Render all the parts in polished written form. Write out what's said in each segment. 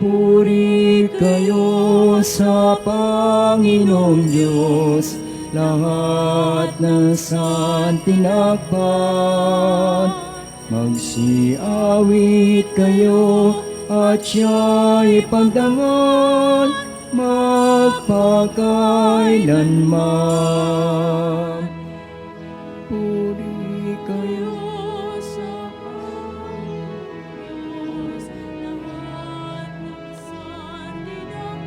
Puri kayo sa Panginoong Diyos, lahat ng santinakpan. Magsiawit kayo at siya'y pagdangal magpakailanman. Puri kayo sa Panginoon Diyos, lahat ng santinakpan.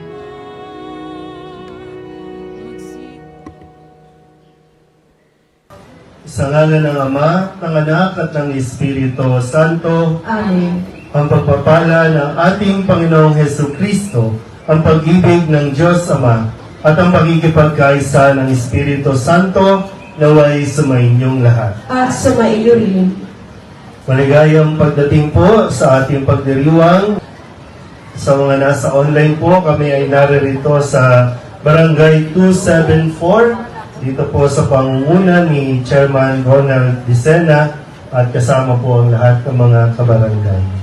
Sa ngalan ng Ama, ng Anak at ng Espiritu Santo. Amen. Ang pagpapala ng ating Panginoong Hesukristo, ang pag-ibig ng Diyos Ama, at ang pagkikipagkaisa ng Espiritu Santo naway sumainyong lahat. At sumaiyo rin. Maligayang pagdating po sa ating pagdiriwang. Sa mga nasa online po, kami ay naririto sa Barangay 274, dito po sa pangunguna ni Chairman Ronald Dicena, at kasama po ang lahat ng mga kabarangay.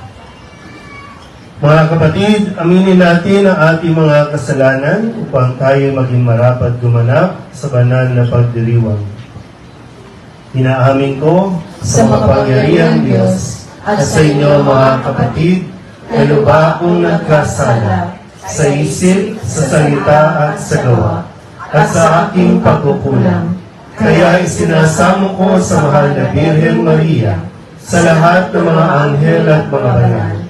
Mga kapatid, aminin natin ang ating mga kasalanan upang tayo maging marapat gumanap sa banal na pagdiriwang. Inaamin ko Sa makapangyarihang Diyos at sa inyo mga kapatid, na lubha akong nagkasala sa isip, sa salita at sa gawa, at sa aking pagkukulang. Kaya isinasamo ko sa mahal na Birhen Maria, sa lahat ng mga anghel at mga banal,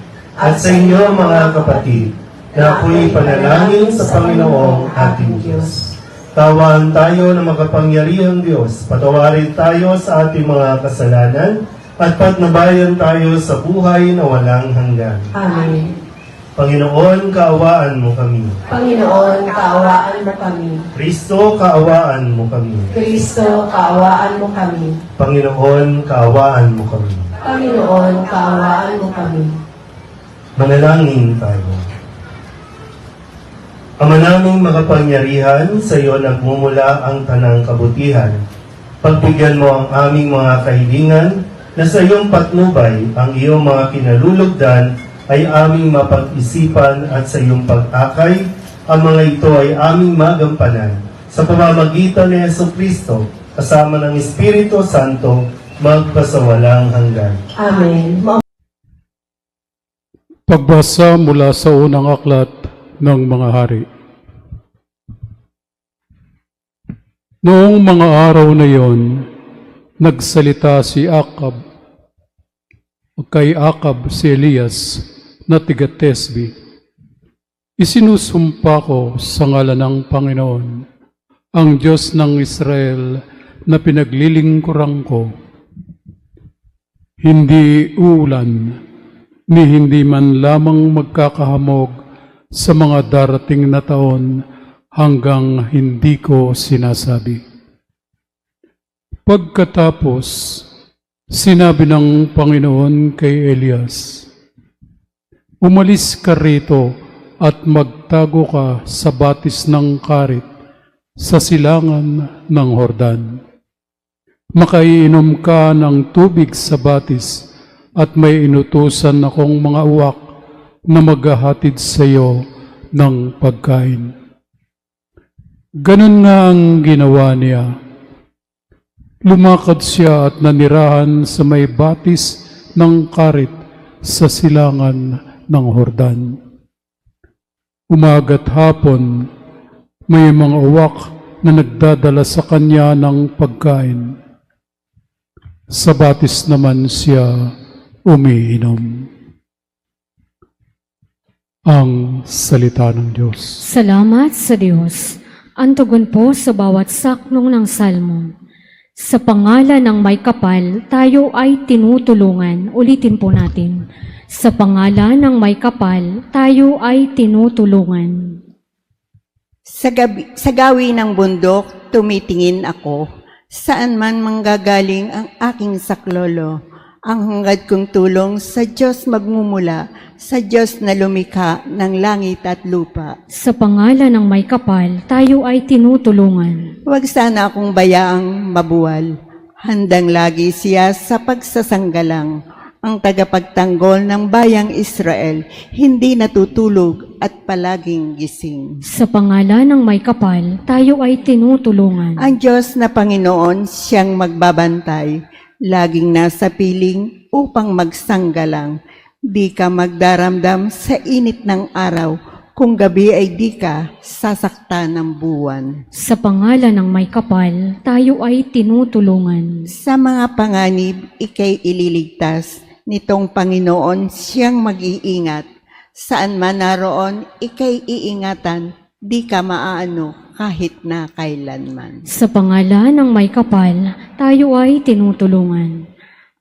at sa inyo mga kapatid, na ako'y panalangin sa Panginoong ating Diyos. Tawaan tayo ng makapangyarihang Diyos, patawarin tayo sa ating mga kasalanan, at patnubayan tayo sa buhay na walang hanggan. Amen. Panginoon, kaawaan mo kami. Panginoon, kaawaan mo kami. Kristo, kaawaan mo kami. Kristo, kaawaan mo kami. Panginoon, kaawaan mo kami. Panginoon, kaawaan mo kami. Manalangin tayo. Ama naming makapangyarihan, sa iyo nagmumula ang tanang kabutihan. Pagbigyan mo ang aming mga kahilingan, na sa iyong patnubay ang iyong mga kinalulugdan ay aming mapag-isipan, at sa iyong pag-akay, ang mga ito ay aming magampanan. Sa pamamagitan ni Jesucristo, kasama ng Espiritu Santo, magpasawalang hanggan. Amen. Pagbasa mula sa unang aklat ng mga hari. Noong mga araw na iyon, nagsalita si Akab kay Akab si Elias na tiga-Tesbi. Isinusumpa ko sa ngalan ng Panginoon, ang Diyos ng Israel na pinaglilingkuran ko. Hindi uulan, ni hindi man lamang magkakahamog sa mga darating na taon hanggang hindi ko sinasabi. Pagkatapos, sinabi ng Panginoon kay Elias, umalis ka rito at magtago ka sa batis ng Karit sa silangan ng Hordan. Makaiinom ka ng tubig sa batis at may inutusan akong mga uwak na maghahatid sa iyo ng pagkain. Ganun nga ang ginawa niya. Lumakad siya at nanirahan sa may batis ng Karit sa silangan ng Hordan. Umaga't hapon, may mga uwak na nagdadala sa kanya ng pagkain. Sa batis naman siya umiinom. Ang salita ng Diyos. Salamat sa Diyos. Ang tugon po sa bawat saknong ng salmo. Sa pangalan ng may kapal, tayo ay tinutulungan. Ulitin po natin. Sa pangalan ng may kapal, tayo ay tinutulungan. Sa gawi ng bundok, tumitingin ako. Saan man manggagaling ang aking saklolo. Ang hangad kong tulong sa Diyos magmumula, sa Diyos na lumikha ng langit at lupa. Sa pangalan ng may kapal, tayo ay tinutulungan. Huwag sana akong bayaang mabuwal. Handang lagi siya sa pagsasanggalang. ang tagapagtanggol ng bayang Israel, hindi natutulog at palaging gising. Sa pangalan ng may kapal, tayo ay tinutulungan. Ang Diyos na Panginoon, siyang magbabantay, laging nasa piling upang magsanggalang. Di ka magdaramdam sa init ng araw, kung gabi ay di ka sasaktan ng buwan. Sa pangalan ng may kapal, tayo ay tinutulungan. Sa mga panganib, ikay ililigtas, nitong Panginoon siyang mag-iingat. Saan man naroon, ikay iingatan, di ka maaano kahit na kailanman. Sa pangalan ng may kapal, tayo ay tinutulungan.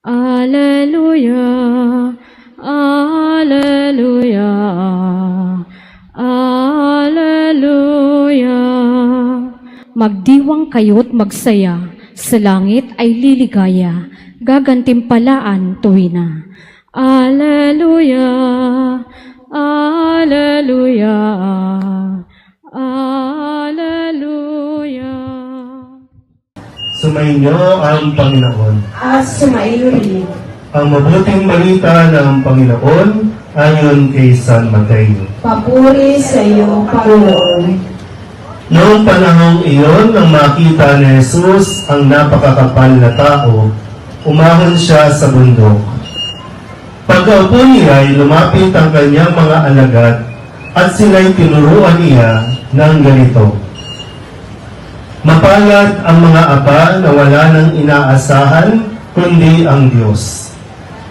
Alleluia, Alleluia, Alleluia. Magdiwang kayo't magsaya, sa langit ay liligaya, gagantimpalaan tuwina. Alleluia, Alleluia, Alleluia. Sumainyo ang Panginoon. At sumaiyo rin. Ang mabuting balita ng Panginoon ayon kay San Mateo. Papuri sa iyo, Panginoon. Noong panahong iyon, nang makita ni Jesus ang napakakapal na tao, umahon siya sa bundok. Pagkaupo niya ay lumapit ang kanyang mga alagad at sila'y tinuruan niya ng ganito. Mapalad ang mga aba na wala nang inaasahan kundi ang Diyos,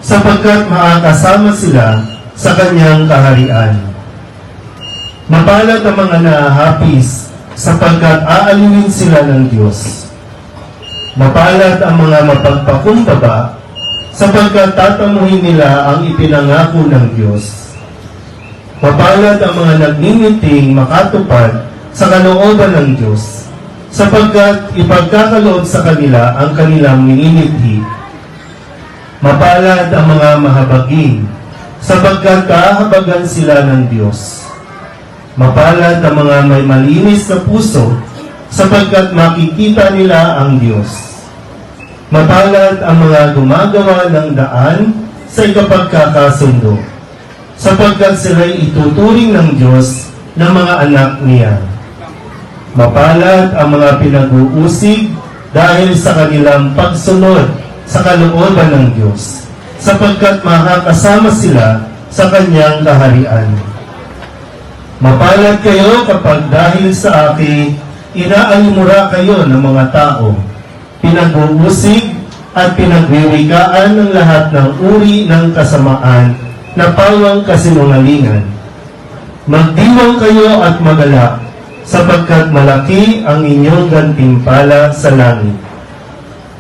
sapagkat makakasama sila sa kanyang kaharian. Mapalad ang mga nahahapis, sapagkat aaliwin sila ng Diyos. Mapalad ang mga mapagpakumbaba, sapagkat tatamuhin nila ang ipinangako ng Diyos. Mapalad ang mga nagningiting makatupad sa kalooban ng Diyos, sapagkat ipagkakaloob sa kanila ang kanilang minimithi. Mapalad ang mga mahabagin, sapagkat kahabagan sila ng Diyos. Mapalad ang mga may malinis na puso, sapagkat makikita nila ang Diyos. Mapalad ang mga gumagawa ng daan sa ikapagkakasundo, sapagkat sila'y ituturing ng Diyos na mga anak niya. Mapalad ang mga pinag-uusig dahil sa kanilang pagsunod sa kalooban ng Diyos, sapagkat makakasama sila sa kanyang kaharian. Mapalad kayo kapag dahil sa akin, inaalimura kayo ng mga tao, pinag-uusig at pinagwiwikaan ng lahat ng uri ng kasamaan na pawang kasinungalingan. Magdiwang kayo at magalak, sapagkat malaki ang inyong gantimpala sa langit.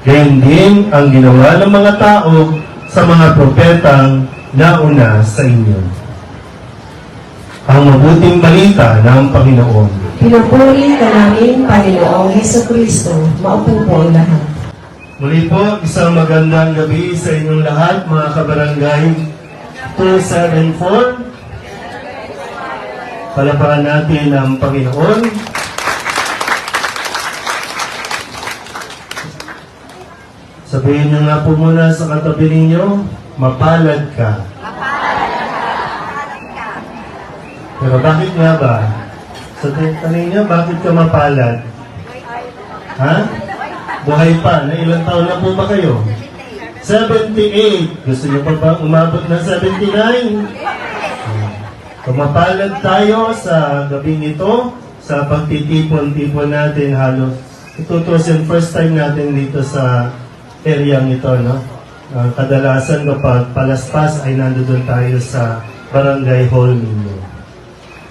Gayon din ang ginawa ng mga tao sa mga propetang nauna sa inyo. Ang mabuting balita ng Panginoon. Pinupuri ka namin, Panginoong Hesukristo. Maupo po ang lahat. Muli po, isang magandang gabi sa inyong lahat, mga kabarangay 274. Palapakan natin ang Panginoon. Sabihin niyo nga po muna sa katabi ninyo, mapalad ka. Pero bakit nga ba? Sa tanong niyo, bakit ka mapalad? Ha? Buhay pa. Na ilang taon na po ba kayo? 78. Gusto niyo pa ba umabot na 79? Mapalad tayo sa gabing ito, sa pagtitipon-tipon natin halos. Ito yung first time natin dito sa area ito, no? Kadalasan kapag palaspas ay nandoon tayo sa barangay hall ninyo.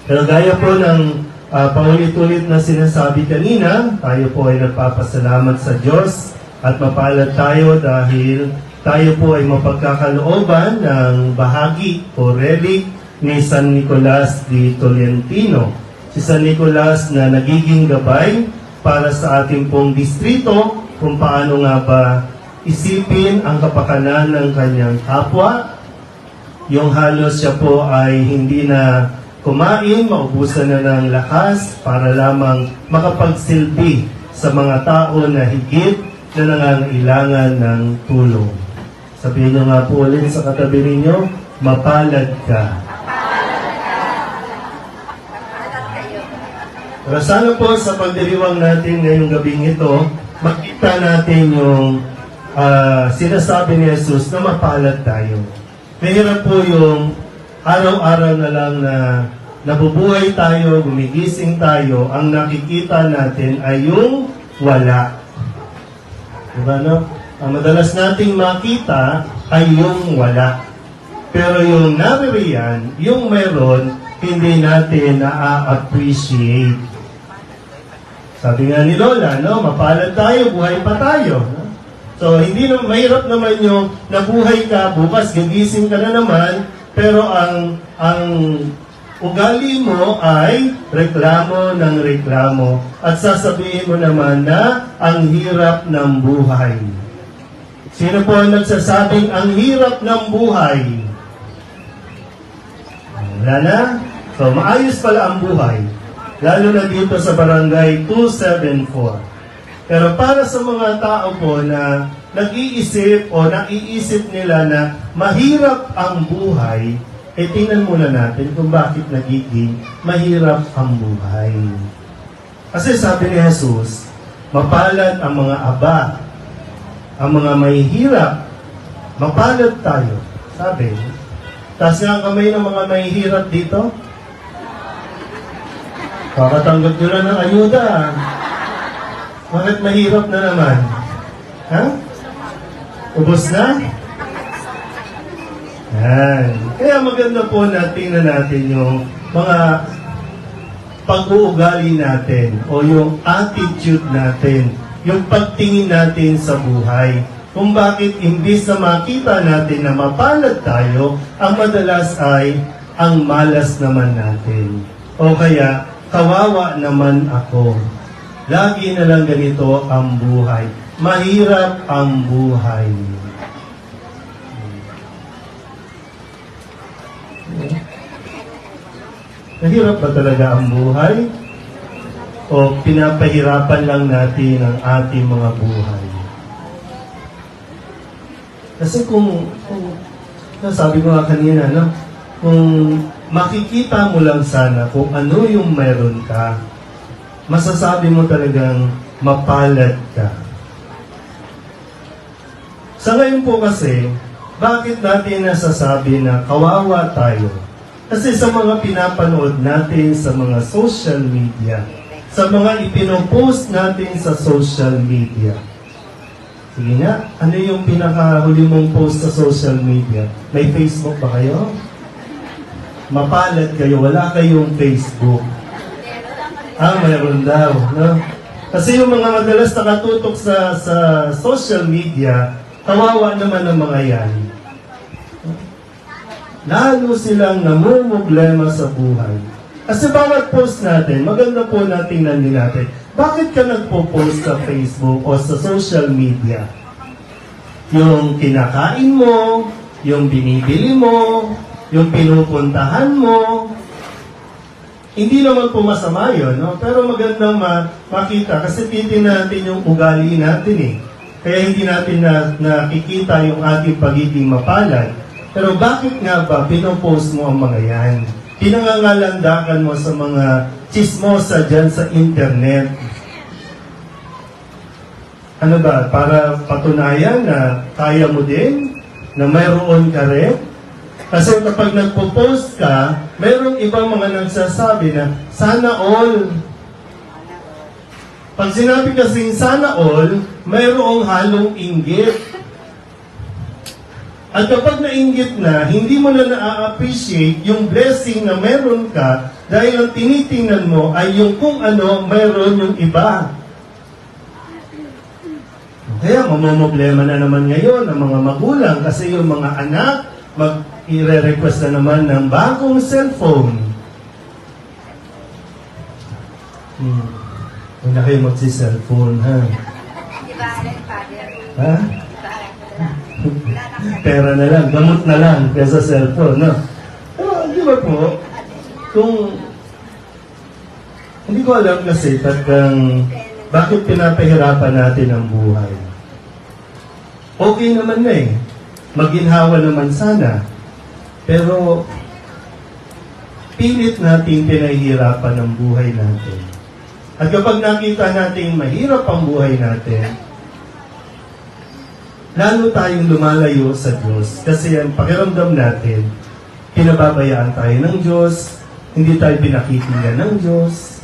Pero gaya po ng paulit-ulit na sinasabi kanina, tayo po ay nagpapasalamat sa Diyos at mapalad tayo dahil tayo po ay mapagkakalooban ng bahagi o relic ni San Nicolas de Tolentino. Si San Nicolas na nagiging gabay para sa ating pong distrito kung paano nga ba isipin ang kapakanan ng kanyang kapwa. Yung halos siya po ay hindi na kumain, maubusan na ng lakas para lamang makapagsilbi sa mga tao na higit na nangangailangan ng tulong. Sabihin nyo nga po ulit sa katabi ninyo, mapalad ka. Pero sana po sa pagdiriwang natin ngayong gabing ito, makita natin yung sinasabi ni Jesus na mapalad tayo. Mahirap po yung araw-araw na lang na nabubuhay tayo, gumigising tayo, ang nakikita natin ay yung wala. Diba, no? Ang madalas nating makita ay yung wala. Pero yung naririyan, yung meron, hindi natin na-appreciate. Sabi nga ni Lola, no, mapalad tayo, buhay pa tayo. No? So, hindi na, mahirap naman yung nabuhay ka, bukas gigising ka na naman, pero ang ugali mo ay reklamo ng reklamo at sasabihin mo naman na ang hirap ng buhay. Sino po ang nagsasabing ang hirap ng buhay? Wala na? So, maayos pala ang buhay. Lalo na dito sa barangay 274. Pero para sa mga tao po na nag-iisip o naiisip nila na mahirap ang buhay, tingnan muna natin kung bakit nagiging mahirap ang buhay. Kasi sabi ni Jesus, mapalad ang mga aba, ang mga mahihirap, mapalad tayo. Sabi, taas nga ang kamay ng mga mahihirap dito. Kakatanggap nyo na ng ayuda. Bakit mahirap na naman? Ha? Ubos na? Yan. Kaya maganda po na tingnan natin yung mga pag-uugali natin o yung attitude natin, yung pagtingin natin sa buhay. Kung bakit imbis na makita natin na mapalad tayo, ang madalas ay ang malas naman natin. O kaya, kawawa naman ako. Lagi na lang ganito ang buhay. Mahirap ang buhay. Mahirap ba talaga ang buhay? O pinapahirapan lang natin ang ating mga buhay? Kasi kung sabi ko nga kanina, no? Kung makikita mo lang sana kung ano yung meron ka, masasabi mo talagang mapalad ka. Sa ngayon po kasi, bakit natin nasasabi na kawawa tayo? Kasi sa mga pinapanood natin sa mga social media, sa mga ipinopost natin sa social media. Sige nga, ano yung pinakahuli mong post sa social media? May Facebook ba kayo? Mapalad kayo, wala kayong Facebook. Mayroon daw, no? Kasi yung mga madalas nakatutok sa social media, kawawa naman ang mga yan. Lalo silang namumblema sa buhay. Kasi bawat post natin, maganda po na tingnan din natin, bakit ka nagpo-post sa Facebook o sa social media? Yung kinakain mo, yung binibili mo, yung pinupuntahan mo, hindi naman po masama yun, no? Pero magandang makita kasi titignan natin yung ugali natin eh. Kaya hindi natin nakikita yung ating pagiging mapalad. Pero bakit nga ba pinopost mo ang mga yan? Pinangangalandakan mo sa mga chismosa dyan sa internet. Ano ba? Para patunayan na kaya mo din? Na mayroon ka rin? Kasi kapag nagpo-post ka, mayroong ibang mga nagsasabi na, sana all. Pag sinabi kasing sana all, mayroong halong inggit. At kapag nainggit na, hindi mo na na-appreciate yung blessing na meron ka dahil ang tinitingnan mo ay yung kung ano mayroon yung iba. Kaya mamomblema na naman ngayon ang mga magulang kasi yung mga anak i-request na naman ng bagong cellphone. Huwag na kayo magsi-cellphone, ha? Ha? Pera na lang, gamot na lang kaysa cellphone, no? Pero, di ba po, kung hindi ko alam kasi bakit pinapahirapan natin ang buhay. Okay naman na eh. maginhawa naman sana. Pero, pilit natin pinahihirapan ang buhay natin. At kapag nakita natin mahirap ang buhay natin, lalo tayong lumalayo sa Diyos. Kasi ang pakiramdam natin, pinababayaan tayo ng Diyos, hindi tayo pinakikinggan ng Diyos.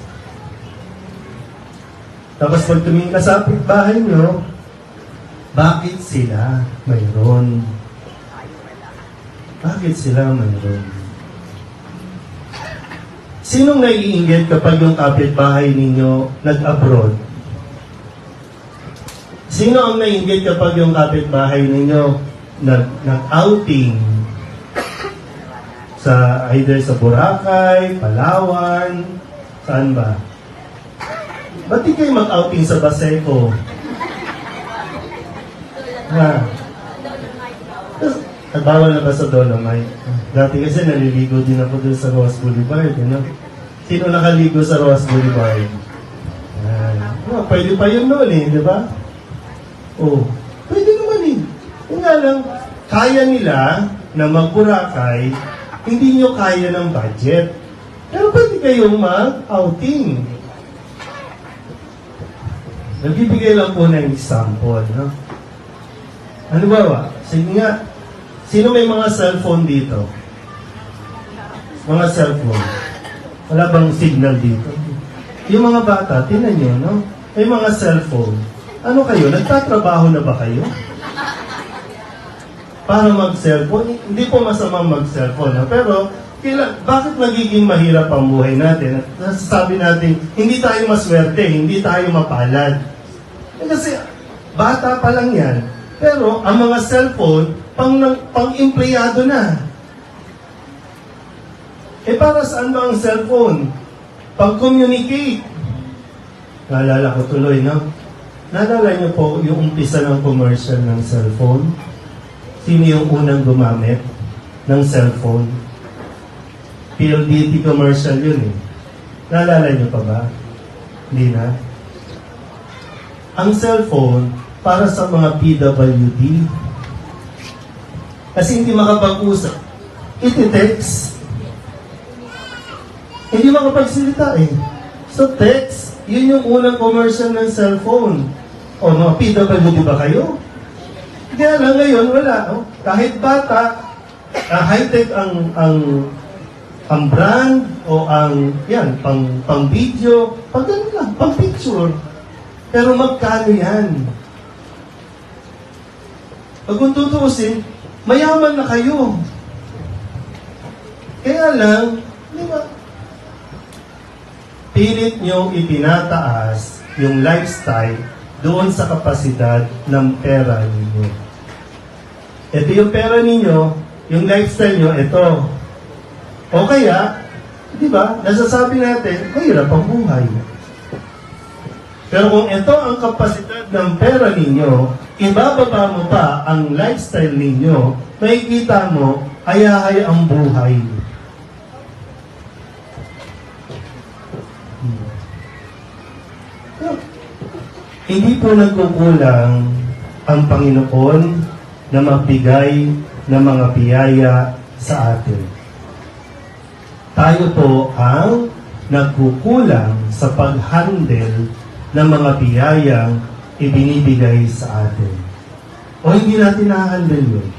Tapos pag tumingin ka sa bahay nyo, bakit sila mayroon? Bakit sila mayroon? Sinong naiinggit kapag yung kapitbahay ninyo nag-abroad? Sino ang naiinggit kapag yung kapitbahay ninyo nag-outing? Sa either sa Boracay, Palawan, saan ba? Ba't di kayo mag-outing sa Baseco? Bawal na ba sa Dolomite? Dati kasi naliligo din ako dun sa Ross Boulevard. Sino nakaligo sa Ross Boulevard? Pwede pa yun noon di ba? Pwede naman Yung nga lang, kaya nila na mag-Boracay, hindi nyo kaya ng budget. Pero pwede kayong mag-outing. Nagbibigay lang po ng example. Ano ba? Sige nga, sino may mga cellphone dito? Mga cellphone. Wala bang signal dito? Yung mga bata, tinan nyo, may mga cellphone. Ano kayo? Nagtatrabaho na ba kayo? Para mag-cellphone? Hindi po masamang mag-cellphone. Pero, bakit magiging mahirap ang buhay natin? At nasasabi natin, hindi tayo maswerte, hindi tayo mapalad. Kasi, bata pa lang yan. Pero, ang mga cellphone, pang-empleyado na. Para saan ba ang cellphone? Pang-communicate. Naalala ko tuloy, Naalala niyo po yung umpisa ng commercial ng cellphone? Sino yung unang gumamit ng cellphone? PLDT commercial yun Naalala niyo pa ba? Hindi na? Ang cellphone, para sa mga PWD. Kasi hindi makapag-usap. Iti-text. Hindi makapagsalita So text, yun yung unang commercial ng cellphone. Mga PWD ba kayo? Kaya lang ngayon, wala. Kahit bata, high-tech ang brand o pang video, pang picture. Pero magkano yan? Pag kung tutuusin, mayaman na kayo. Kaya lang, di ba? Pilit niyong itinataas yung lifestyle doon sa kapasidad ng pera ninyo. Ito yung pera ninyo, yung lifestyle nyo, ito. O kaya, di ba, nasasabi natin, mahirap ang buhay. Pero kung ito ang kapasidad ng pera ninyo, ibababa mo pa ang lifestyle ninyo, makikita mo, ayahay ang buhay. Hindi po nagkukulang ang Panginoon na magbigay ng mga biyaya sa atin. Tayo po ang nagkukulang sa pag-handle ng mga biyayang ibinibigay sa atin. O hindi natin na-handle yun.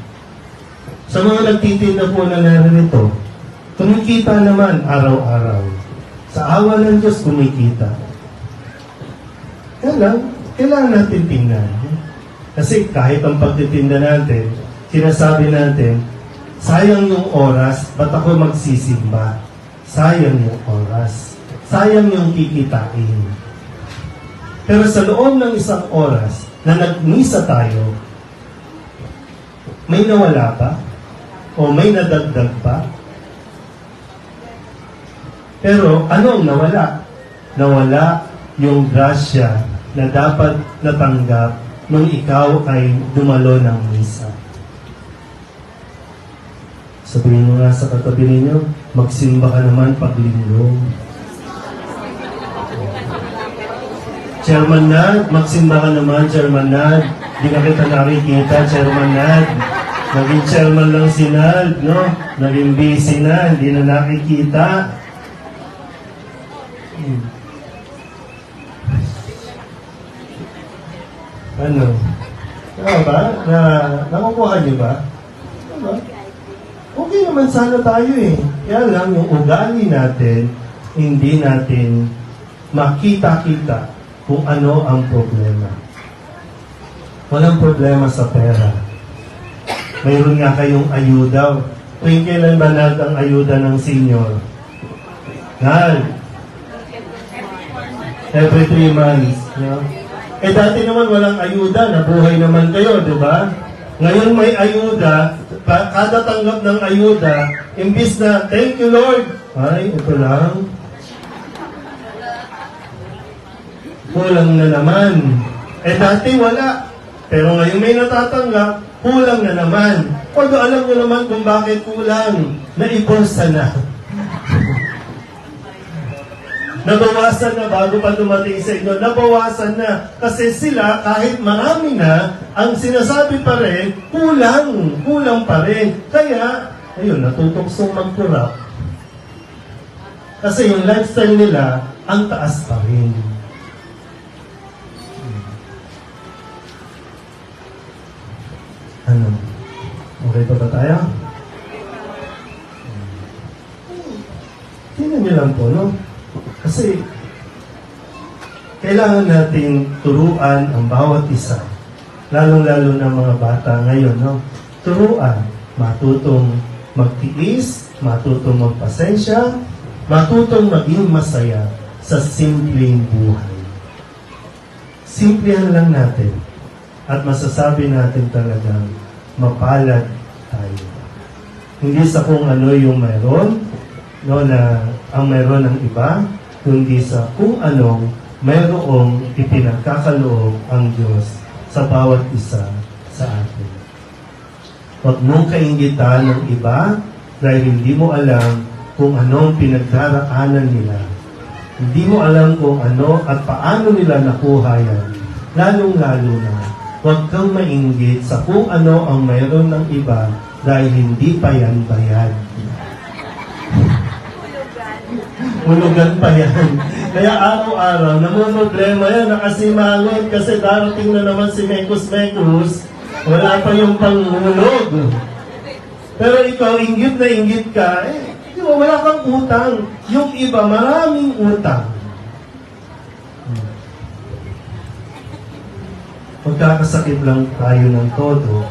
Sa mga nagtitinda po na narito, kumikita naman araw-araw. Sa awa ng Diyos, kumikita. Kaya lang, kailangan natin tingnan. Kasi kahit ang pagtitinda natin, sinasabi natin, sayang yung oras, ba't ako magsisimba? Sayang yung oras. Sayang yung kikitain. Pero sa loob ng isang oras na nagmisa tayo, may nawala pa? O may nadagdag pa? Pero ano ang nawala? Nawala yung grasya na dapat natanggap nung ikaw ay dumalo ng misa. Sabihin mo nga sa katabi ninyo, magsimba ka naman paglinggo. Chairman Nad, magsimba ka naman, Chairman Nad. Di ka kita nakikita, Chairman Nad. Naging chairman lang si Nald, no? Naging busy na, hindi na nakikita. Ano? Tama ba? Nakukuha niyo ba? Tama? Okay naman sana tayo eh. Kaya lang, yung ugali natin, hindi natin makita-kita kung ano ang problema. Walang problema sa pera. Mayroon nga kayong ayuda. Tuwing kailan ba ang ayuda ng senior? Nal. Every 3 months. No? Eh dati naman walang ayuda, nabuhay naman kayo, di ba? Ngayon may ayuda, kada tanggap ng ayuda, imbis na, thank you Lord, ay, ito lang. Kulang na naman. Eh dati wala. Pero ngayon may natatanggap, kulang na naman. Although alam nyo naman kung bakit kulang. Naiborsa na. Nabawasan na bago pa dumating sa inyo. Nabawasan na. Kasi sila, kahit marami na, ang sinasabi pa rin, kulang. Kulang pa rin. Kaya, ayun, natutuksong mag-corrupt. Kasi yung lifestyle nila, ang taas pa rin. Ano? Okay pa ba tayo? Tingnan niyo lang po, no? Kasi, kailangan nating turuan ang bawat isa. Lalong-lalo ng mga bata ngayon, no? Turuan. Matutong magtiis, matutong magpasensya, matutong maging masaya sa simpleng buhay. Simplihan lang natin. At masasabi natin talagang mapalad tayo. Hindi sa kung ano yung mayroon, no, na ang mayroon ng iba, kundi sa kung anong mayroong ipinagkakaloob ang Diyos sa bawat isa sa atin. Huwag mong kainggitan ng iba dahil hindi mo alam kung anong pinagdaraanan nila. Hindi mo alam kung ano at paano nila nakuha yan. Lalong-lalo na, huwag kang mainggit sa kung ano ang mayroon ng iba dahil hindi pa yan bayad. Hulugan pa yan. Kaya araw-araw, namumroblema yan, nakasimangot kasi darating na naman si Mekus-Mekus, wala pa yung panghulog. Pero ikaw, inggit na inggit ka, di ba, wala kang utang. Yung iba, maraming utang. Magkakasakit lang tayo ng todo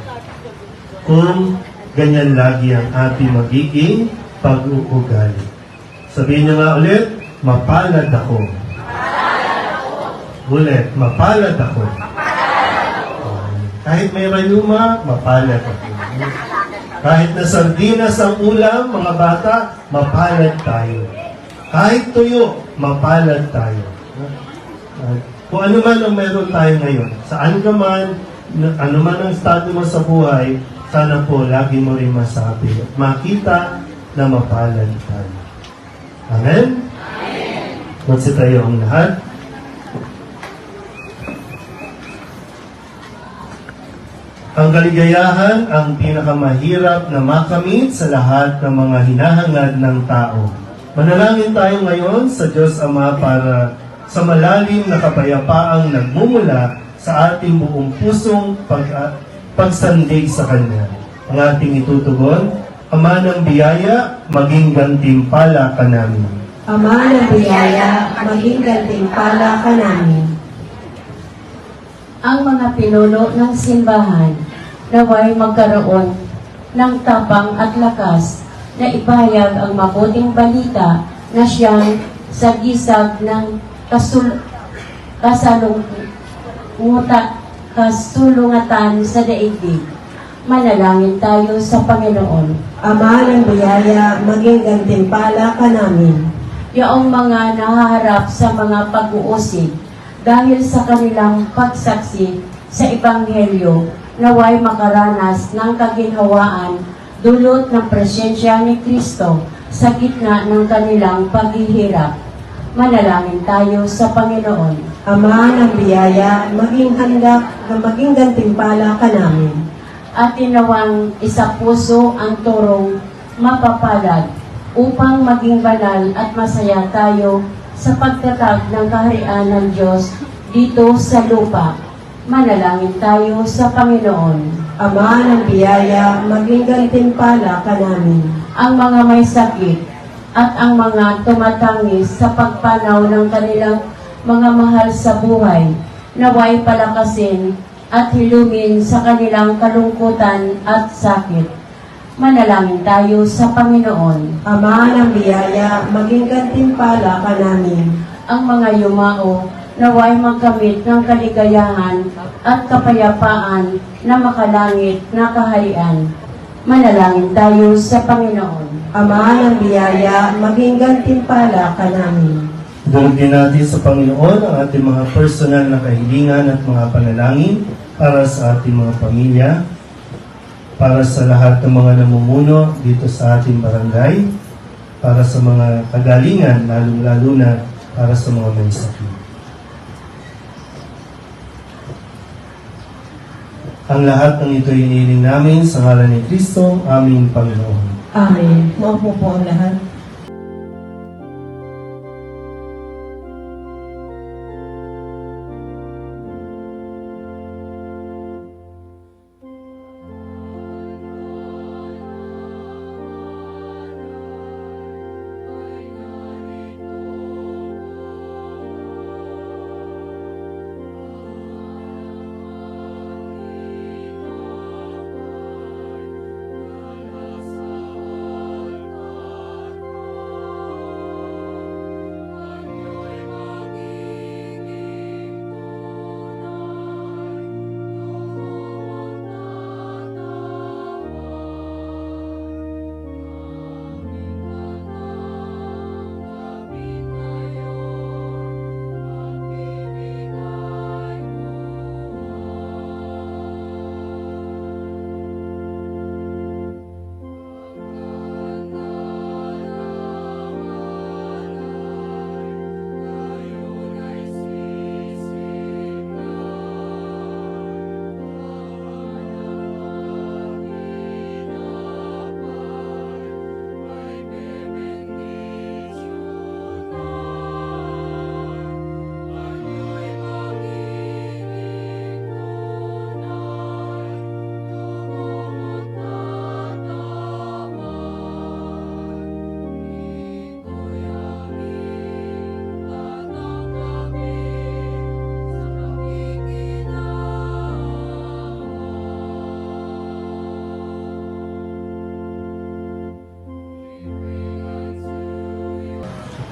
kung ganyan lagi ang ating magiging pag-uugali. Sabihin niyo nga ulit, mapalad ako. Ulit, mapalad ako. Kahit may rayuma, mapalad ako. Kahit na sardinas ang ulam, mga bata, mapalad tayo. Kahit tuyo, mapalad tayo. Kung ano man ang meron tayo ngayon, saan ka man, ano man ang estado mo sa buhay, sana po lagi mo rin masabi at makita na mapalad tayo. Amen? Amen. Magsi tayo ang lahat. Ang kaligayahan ang pinakamahirap na makamit sa lahat ng mga hinahangad ng tao. Manalangin tayo ngayon sa Diyos Ama para sa malalim na kapayapaang nagmumula sa ating buong pusong pagsandig sa Kanya. Ang ating itutugon, Ama ng biyaya, maging gantimpala ka namin. Ama ng biyaya, maging gantimpala ka namin. Ang mga pinuno ng simbahan naway magkaroon ng tapang at lakas na ipahayag ang mabuting balita na siyang sagisag ng kasulungatan sa daigdig. Manalangin tayo sa Panginoon. Ama ng biyaya, maging gantimpala ka namin. Yaong mga nahaharap sa mga pag-uusig dahil sa kanilang pagsaksi sa Ebanghelyo, naway makaranas ng kaginhawaan dulot ng presensya ni Kristo sa gitna ng kanilang paghihirap. Manalangin tayo sa Panginoon. Ama ng biyaya, maging handa na maging gantimpala ka namin. at tinawang isa puso ang turong mapapalad upang maging banal at masaya tayo sa pagtatag ng kaharian ng Diyos dito sa lupa. Manalangin tayo sa Panginoon. Ama ng biyaya, maging gantimpala ka namin. Ang mga may sakit at ang mga tumatangis sa pagpanaw ng kanilang mga mahal sa buhay, naway palakasin at hilungin sa kanilang kalungkutan at sakit. Manalangin tayo sa Panginoon. Ama ng biyaya, maging gantimpala ka namin. Ang mga yumao, naway magkamit ng kaligayahan at kapayapaan na makalangit na kaharian. Manalangin tayo sa Panginoon. Ama ng biyaya, maging gantimpala ka namin. Dalugin natin sa Panginoon ang ating mga personal na kahilingan at mga panalangin para sa ating mga pamilya, para sa lahat ng mga namumuno dito sa ating barangay, para sa mga kagalingan, lalong-lalo na para sa mga may sakit. Ang lahat ng ito iniling namin sa ngalan ni Kristo, aming Panginoon. Amen. Maupo po ang lahat.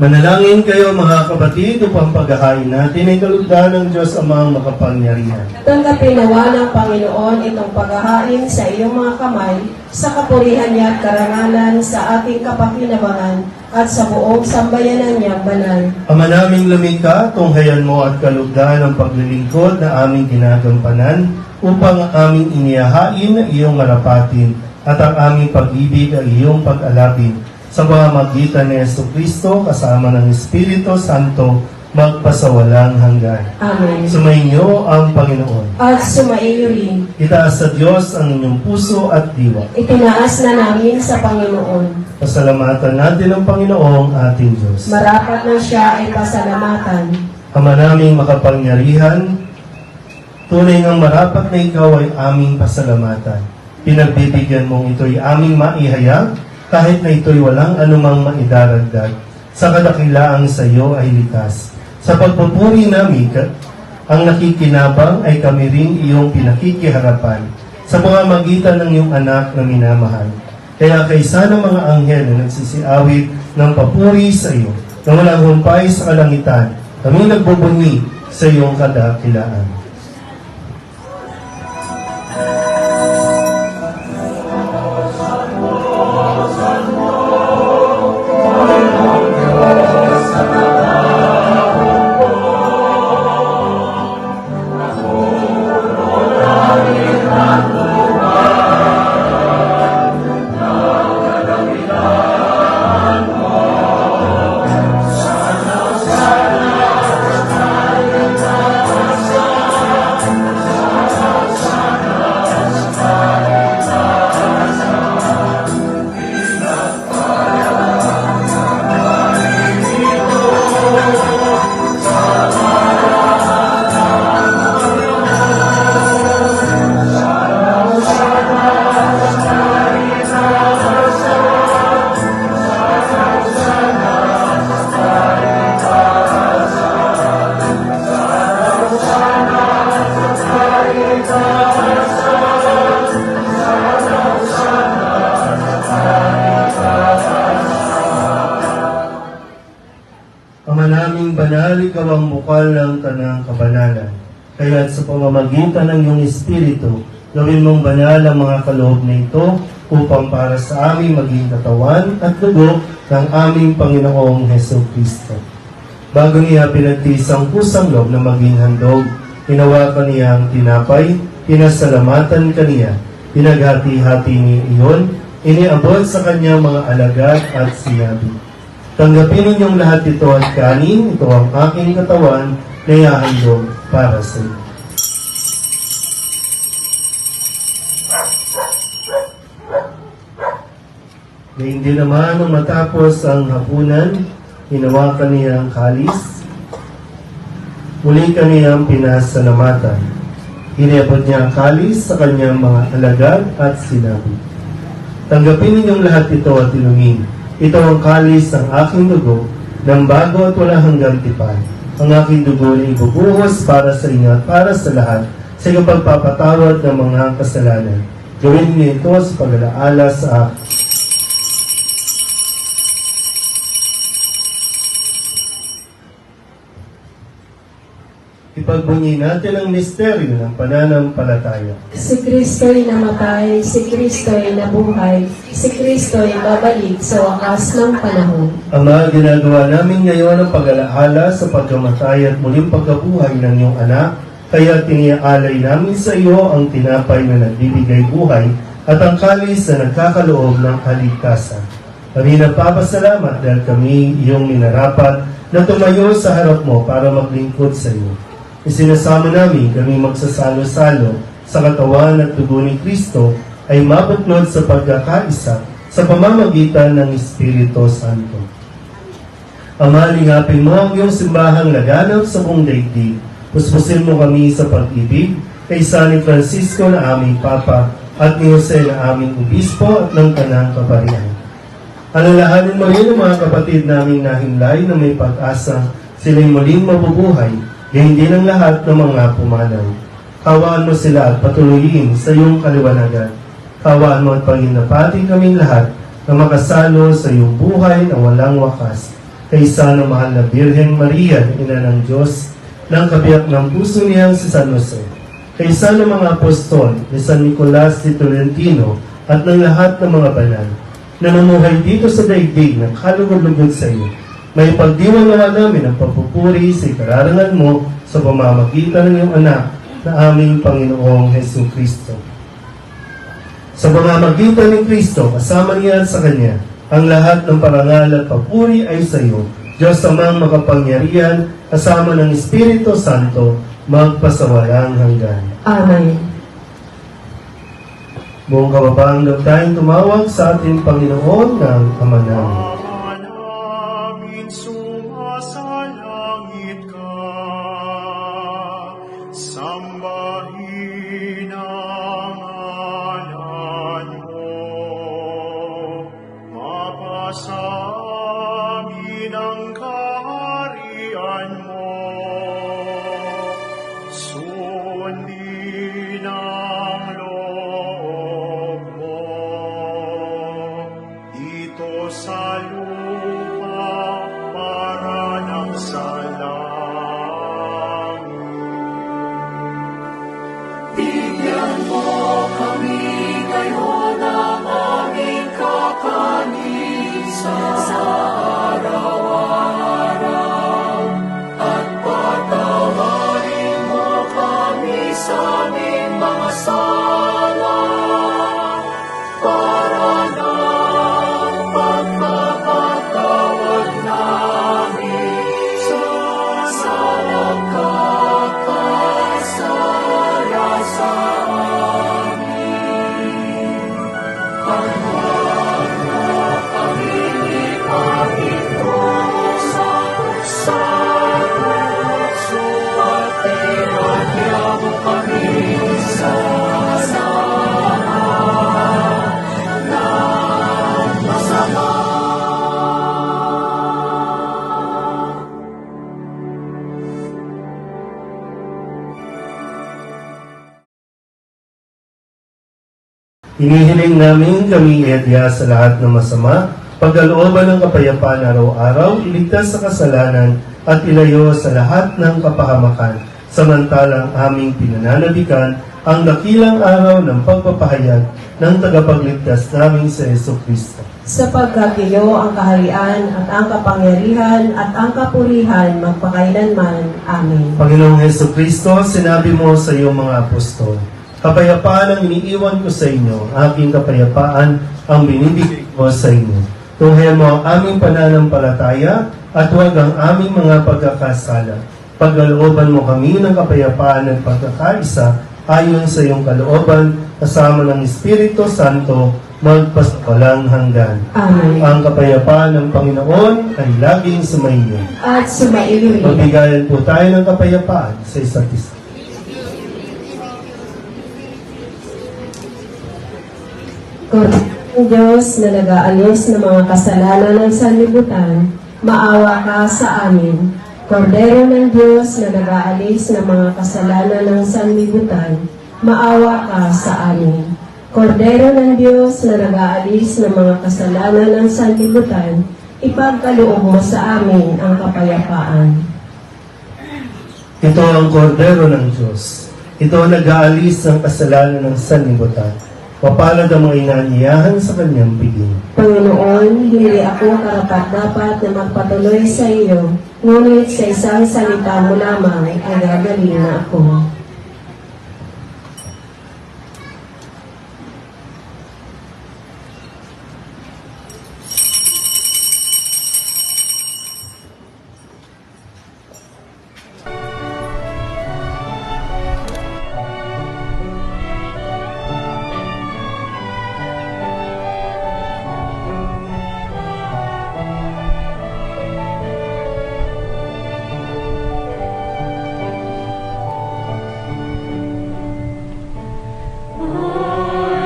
Manalangin kayo mga kapatid upang paghahain natin ay kalugdan ng Diyos Amang makapangyarihan. Tanggapin nawa ng Panginoon itong paghahain sa iyong mga kamay, sa kapurihan niya at karangalan sa ating kapakinabangan at sa buong sambayanan niya banal. Ama naming lumikha, tunghayan mo at kalugdan ang paglilingkod na aming ginagampanan upang ang aming inihahain na iyong marapatin at ang aming pag-ibig ay iyong pag-alapin. Sa pamamagitan ni Jesucristo kasama ng Espiritu Santo, magpasawalang hanggan. Amen. Sumainyo ang Panginoon. At sumaiyo rin. Itaas sa Diyos ang inyong puso at diwa. Itinaas na namin sa Panginoon. Pasalamatan natin ang Panginoong ating Diyos. Marapat na siya ay pasalamatan. Ama naming makapangyarihan, tunay ng marapat na ikaw ay aming pasalamatan. Pinagbibigyan mong ito'y aming maihayag, kahit na ito'y walang anumang maidaragdag, sa kadakilaang sa iyo ay likas. Sa pagpupuri namin, ang nakikinabang ay kami rin iyong pinakikiharapan sa pamamagitan ng iyong anak na minamahal. Kaya kaysa ng mga anghel na nagsisiawit ng papuri sa iyo, na walang humpay sa kalangitan, kami nagbubunyi sa iyong kadakilaan. Ama naming banal, ikaw ang bukal ng tanang kabanalan. Kaya't sa pamamagitan ng iyong Espiritu, gawin mong banal ang mga kaloob na ito upang para sa aming maging katawan at dugo ng aming Panginoong Heso Kristo. Bago niya pinagtiis ang kusang loob na maging handog, hinawakan niya ang tinapay, pinasalamatan kaniya, pinaghati-hati niya iyon, iniabot sa kanyang mga alagad at sinabi, "Tanggapin ninyong lahat ito at kanin, ito ang aking katawan na ihahandog para sa inyo." Gayun din naman nung matapos ang hapunan, hinawakan niya ang kalis, muli kaniyang pinasalamatan. Iniabot niya ang kalis sa kanyang mga alagad at sinabi, "Tanggapin ninyong lahat ito at inumin. Ito ang kalis ng aking dugo, ng bago at wala hanggang tipan. Ang aking dugo na ibubuhos para sa inyo at para sa lahat sa iyong pagpapatawad ng mga kasalanan. Gawin niyo ito sa pag-alaala sa akin." Ipagbunyi natin ang misteryo ng pananampalataya. Si Kristo'y namatay, si Kristo'y nabuhay, si Kristo'y babalik sa wakas ng panahon. Ama, ginagawa namin ngayon ang pag-alaala sa pagkamatay at muling pagkabuhay ng iyong anak, kaya tiniaalay namin sa iyo ang tinapay na nagbibigay buhay at ang kalis na nagkakaloob ng kaligtasan. Kami nagpapasalamat dahil kami iyong minarapat na tumayo sa harap mo para maglingkod sa iyo. Isinasama namin kami magsasalo-salo sa katawan at dugo ni Kristo ay mabuklod sa pagkakaisa sa pamamagitan ng Espiritu Santo. Ama, lingapin mo ang iyong simbahang laganap sa buong daigdig. Puspusin mo kami sa pag-ibig kay San Francisco na aming Papa at ni Jose na aming Obispo at ng Tanang Kaparian. Alalahanin mo rin ang mga kapatid naming nahimlay na may pag-asa sila'y muling mabubuhay. Gayun din ang lahat ng mga pumanaw. Kawaan mo sila at patuloyin sa iyong kaliwanagan. Kawaan mo at paginapati kaming lahat na makasalo sa iyong buhay na walang wakas. Kaysa ng mahal na Birhen Maria, Ina ng Diyos, ng kabiyak ng puso niyang si San Jose. Kaysa ng mga apostol ni San Nicolas de Tolentino at ng lahat ng mga banal na namuhay dito sa daigdig ng kalugod-lugod sa iyo. May pagdiwang naman namin ang pagpupuri sa ikararangan mo sa pamamagitan ng iyong anak na aming Panginoong Heso Kristo. Sa pamamagitan ni Kristo, kasama niya at sa Kanya, ang lahat ng parangal at papuri ay sa iyo, Diyos Amang makapangyarihan, kasama ng Espiritu Santo, magpasawalang hanggan. Amen. Buong kababaang loob tayong tumawag sa ating Panginoon ng Ama namin. Namin sumasalangit ka, sambahin ang ngalan mo, mapasa amin ang kaharian mo, sundin ang loob mo, dito sa lupa para ng sa langit. Bigyan mo kami ngayon ng aming kakanin sa araw-araw, at patawarin mo kami sa aming mga sala, para ng pagpapatawad namin sa nagkakasala sa amin. At huwag mo kami ipaghintusa sa tukso, at pinagya mo kami sa Hinihiling namin kami iadya sa lahat ng masama, pagkalooban ng kapayapaan araw-araw, iligtas sa kasalanan at ilayo sa lahat ng kapahamakan, samantalang aming pinananabikan ang dakilang araw ng pagpapahayag ng tagapagligtas naming sa Jesucristo. Sapagkat iyo ang kaharian at ang kapangyarihan at ang kapurihan magpakailanman. Amen. Panginoong Jesucristo, sinabi mo sa iyong mga apostol, kapayapaan ang iniiwan ko sa inyo, aking kapayapaan ang binibigay ko sa inyo. Tunghayan mo ang aming pananampalataya at huwag ang aming mga pagkakasala. Pagkalooban mo kami ng kapayapaan at pagkakaisa ayon sa iyong kalooban, kasama ng Espiritu Santo, magpasawalang hanggan. Amen. Ang kapayapaan ng Panginoon ay laging sumainyo. At sumaiyo rin. Magbigayan po tayo ng kapayapaan sa isa't isa. Korderoong Diyos na nag-aalis ng mga kasalanan ng sanlibutan, maawa ka sa amin. Kordero ng Diyos na nag-aalis ng mga kasalanan ng sanlibutan, maawa ka sa amin. Kordero ng Diyos na nag-aalis ng mga kasalanan ng sanlibutan, ipagkaloob mo sa amin ang kapayapaan. Ito ang kordero ng Diyos. Ito ang nag-aalis ng kasalanan ng sanlibutan. Mapalad ang mga inaanyayahan sa kanyang piging. Panginoon, hindi ako karapat-dapat na magpatuloy sa iyo, ngunit sa isang salita mo lamang ay gagaling na ako.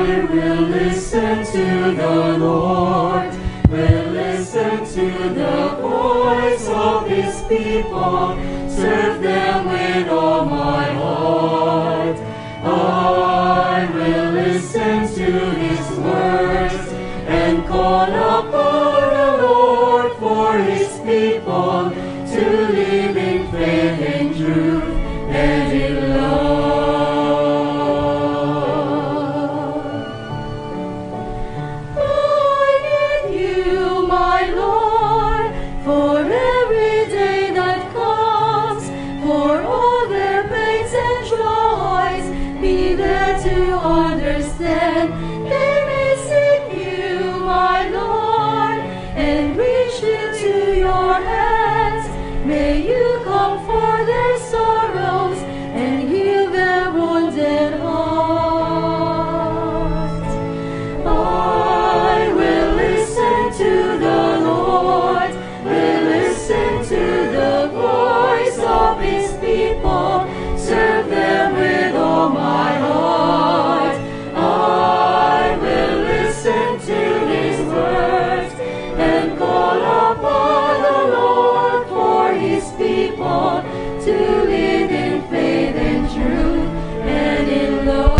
I will listen to the Lord, will listen to the voice of His people, serve them with all my heart. I will listen to His words and call upon the Lord for His people to live in faith and truth and in love. I need you, my Lord, for every day that comes, for all their pains and joys, be there to understand. They may seek you, my Lord, and reach into your hands. May you comfort their sorrows and heal their wounded hearts. I will listen to the Lord, will listen to the voice of His people, serve them with all my heart. I will listen to His words and call upon the Lord for His people to live in faith and truth and in love.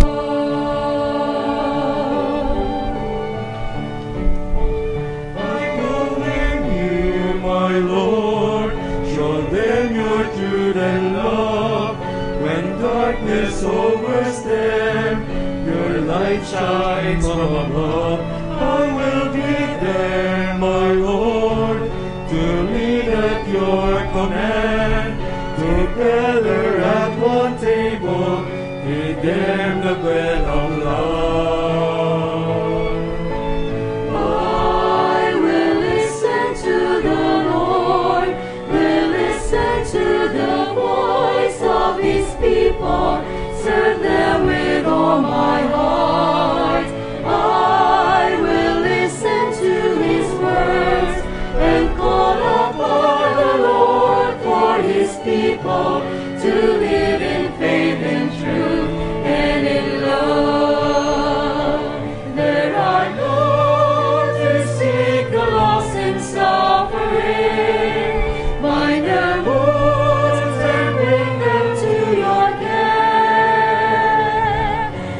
I will in you, my Lord, show them your truth and love. When darkness overtakes them, your light shines from above. I will be there, my Lord, to lead at your command. Together at one table, feed them the bread of love. I will listen to the Lord, will listen to the voice of His people, serve them with all my heart. I will listen to His words and call upon the Lord for His people to live in faith and truth and in love. There are those who seek the lost and suffering, bind their wounds and bring them to your care.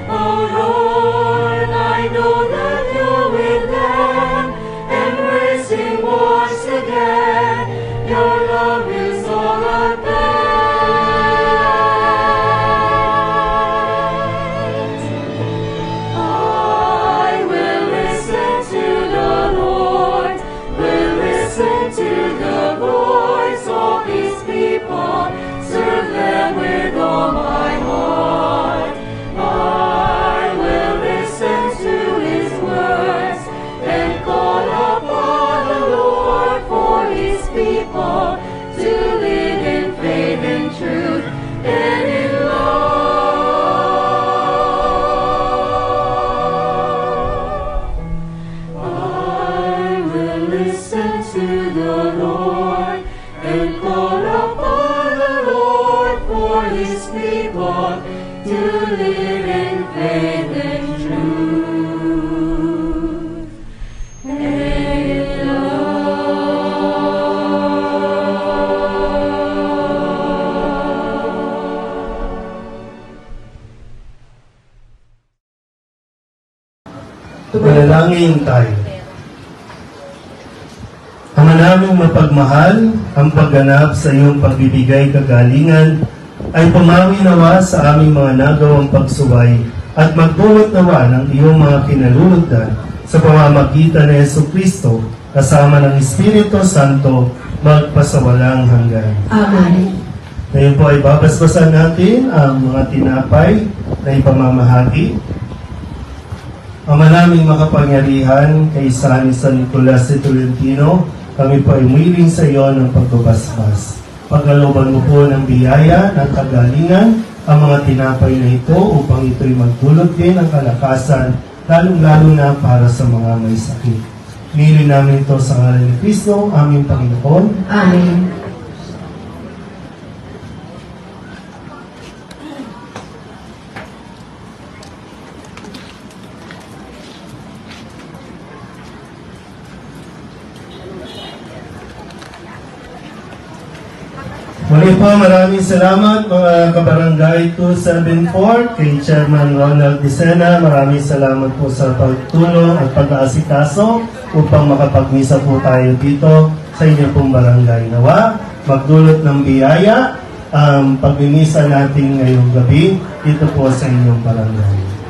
Oh Lord, I know that you're with them, embrace Manalangin tayo. Ama naming mapagmahal, ang pagganap sa iyong pagbibigay kagalingan ay pumawi nawa sa aming mga nagawang pagsuway at magdulot nawa ng iyong mga kinalulugdan sa pamamagitan ni Jesucristo kasama ng Espiritu Santo magpasawalang hanggan. Amen. Ngayon po ay babasbasan natin ang mga tinapay na ipamamahagi. Ama naming makapangyarihan, kay San Nicolas de Tolentino, kami po ay umiling sa iyo ng pagbabasbas. Pagkalooban mo po ng biyaya, ng kagalingan, ang mga tinapay na ito upang ito'y magdulot din ng kalakasan, lalong-lalo na para sa mga may sakit. Umiling namin ito sa ngalan ni Kristo, aming Panginoon. Amen. Muli po, maraming salamat mga kabarangay 274, kay Chairman Ronald Dicena. Maraming salamat po sa pagtulong at pag-aasikaso upang makapagmisa po tayo dito sa inyo pong barangay. Nawa, magdulot ng biyaya ang pagmimisa natin ngayong gabi dito po sa inyong barangay.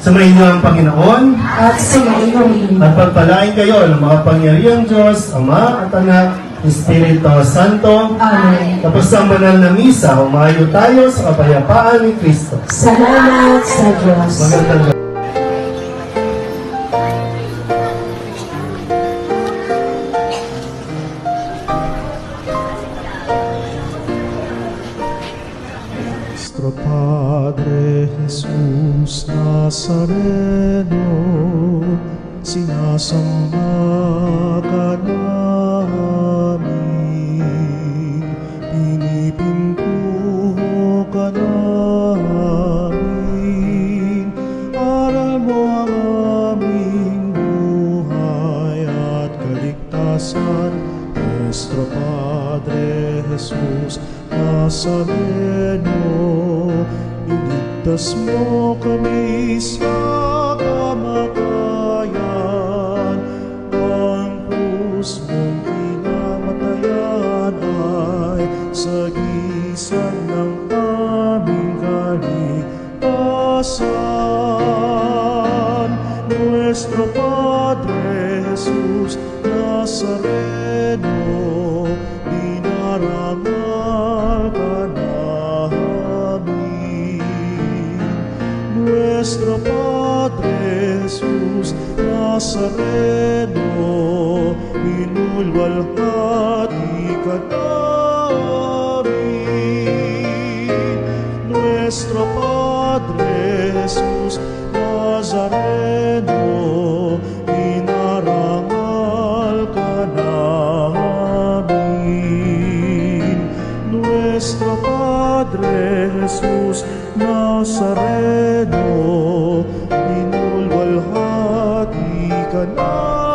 Sumayin niyo ang Panginoon At sumainong at pagpalain kayo ng mga pangyarihang Diyos, Ama at Anak, Espiritu Santo. Amen. Tapos ang banal na misa, humayo tayo sa kapayapaan ni Kristo. Salamat sa Diyos. Magandang gabi. Nuestro Padre Jesús Nazareno, sinasamba ka namin, pinipintuho ka namin, aral mo ang aming buhay at kaligtasan. Nuestro Padre Jesús Nazareno, iligtas mo kami sa kamatayan. Ang krus mong pinamatayan ay sagisag ng aming kaligtasan. Nuestro Padre Jesus Nazareno, dinarangal ka namin. Nuestro Padre Jesus Nazareno, minulwalhati ka namin. Nuestro Padre Jesus Nazareno, dinarangal ka namin. Nuestro Padre Jesus Nazareno, minulwalhati ka namin.